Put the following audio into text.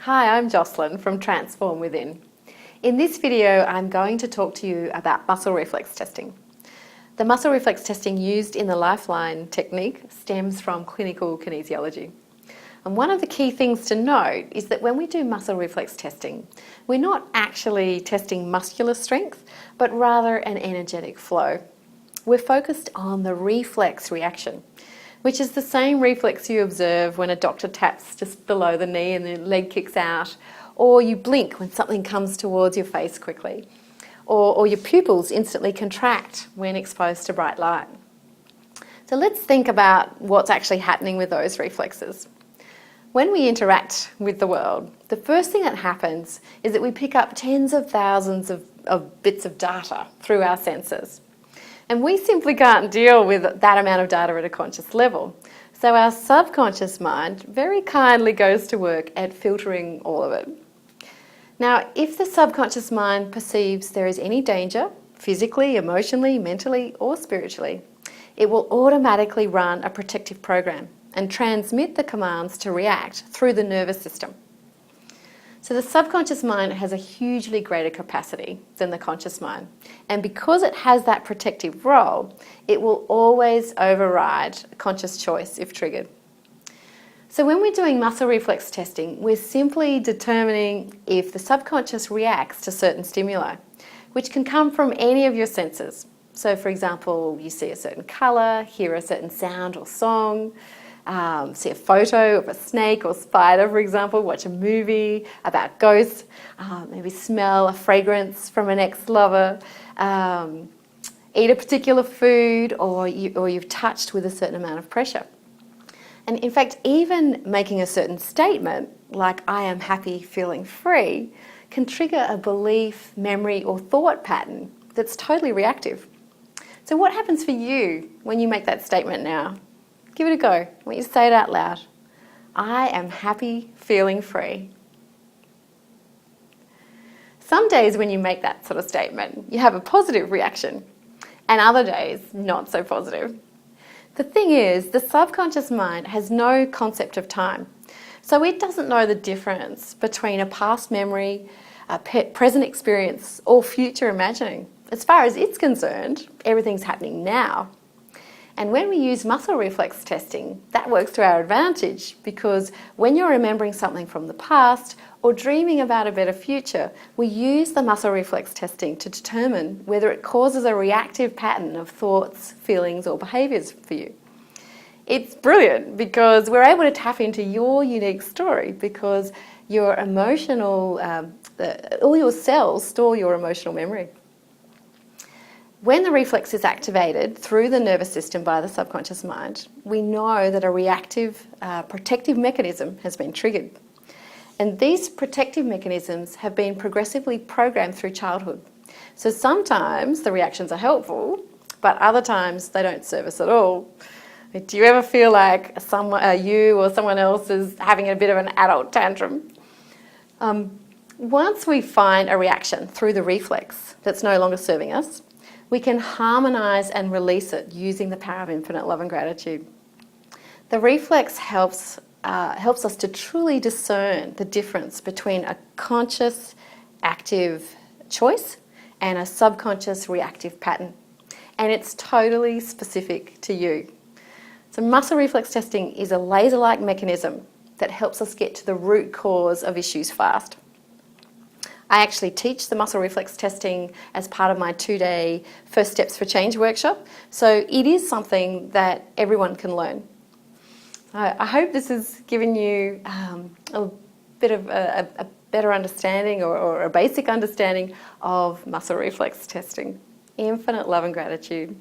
Hi, I'm Jocelyn from Transform Within. In this video, I'm going to talk to you about muscle reflex testing. The muscle reflex testing used in the Lifeline technique stems from clinical kinesiology. And one of the key things to note is that when we do muscle reflex testing, we're not actually testing muscular strength, but rather an energetic flow. We're focused on the reflex reaction, which is the same reflex you observe when a doctor taps just below the knee and the leg kicks out, or you blink when something comes towards your face quickly, or your pupils instantly contract when exposed to bright light. So let's think about what's actually happening with those reflexes. When we interact with the world, the first thing that happens is that we pick up tens of thousands of bits of data through our senses. And we simply can't deal with that amount of data at a conscious level. So our subconscious mind very kindly goes to work at filtering all of it. Now, if the subconscious mind perceives there is any danger, physically, emotionally, mentally, or spiritually, it will automatically run a protective program and transmit the commands to react through the nervous system. So the subconscious mind has a hugely greater capacity than the conscious mind. And because it has that protective role, it will always override conscious choice if triggered. So when we're doing muscle reflex testing, we're simply determining if the subconscious reacts to certain stimuli, which can come from any of your senses. So for example, you see a certain colour, hear a certain sound or song, see a photo of a snake or spider, for example, watch a movie about ghosts, maybe smell a fragrance from an ex-lover, eat a particular food, or you've touched with a certain amount of pressure. And in fact, even making a certain statement, like I am happy feeling free, can trigger a belief, memory, or thought pattern that's totally reactive. So what happens for you when you make that statement now? Give it a go. I want you to say it out loud. I am happy feeling free. Some days when you make that sort of statement, you have a positive reaction, and other days, not so positive. The thing is, the subconscious mind has no concept of time, so it doesn't know the difference between a past memory, a present experience, or future imagining. As far as it's concerned, everything's happening now. And when we use muscle reflex testing, that works to our advantage because when you're remembering something from the past or dreaming about a better future, we use the muscle reflex testing to determine whether it causes a reactive pattern of thoughts, feelings, or behaviours for you. It's brilliant because we're able to tap into your unique story because your emotional, all your cells store your emotional memory. When the reflex is activated through the nervous system by the subconscious mind, we know that a reactive, protective mechanism has been triggered. And these protective mechanisms have been progressively programmed through childhood. So sometimes the reactions are helpful, but other times they don't serve us at all. Do you ever feel like you or someone else is having a bit of an adult tantrum? Once we find a reaction through the reflex that's no longer serving us, we can harmonise and release it using the power of infinite love and gratitude. The reflex helps us to truly discern the difference between a conscious, active choice and a subconscious reactive pattern. And it's totally specific to you. So muscle reflex testing is a laser-like mechanism that helps us get to the root cause of issues fast. I actually teach the muscle reflex testing as part of my 2-day First Steps for Change workshop. So it is something that everyone can learn. I hope this has given you a bit of a better understanding or a basic understanding of muscle reflex testing. Infinite love and gratitude.